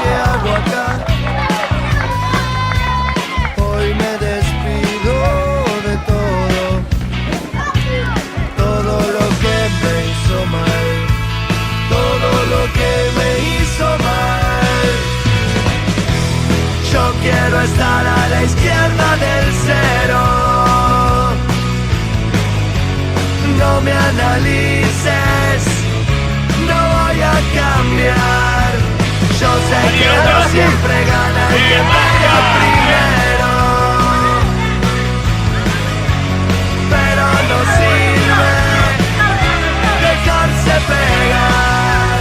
¿qué hago acá? Hoy me despido de todo, todo lo que me hizo mal, todo lo que me hizo mal. Yo quiero estar a la izquierda del cero. No me analices, no voy a cambiar. Yo sé que no siempre gana el que pega primero, pero no sirve dejarse pegar.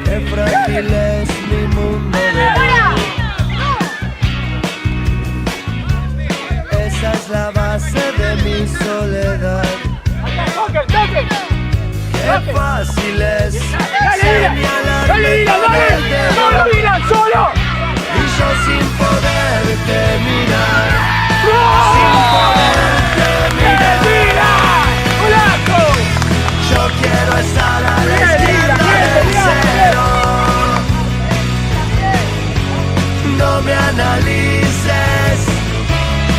Qué frágil es mi mundo de esa es la base de mi soledad. Qué fácil es señalarme con el dedo y yo sin poderte mirar, sin poderte mirar. Yo quiero estar a la izquierda del cero. No me analices,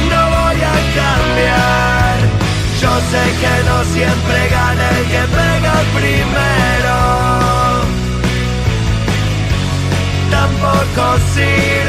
no voy a cambiar. Yo sé que no siempre gana el que pega primero. Tampoco sirve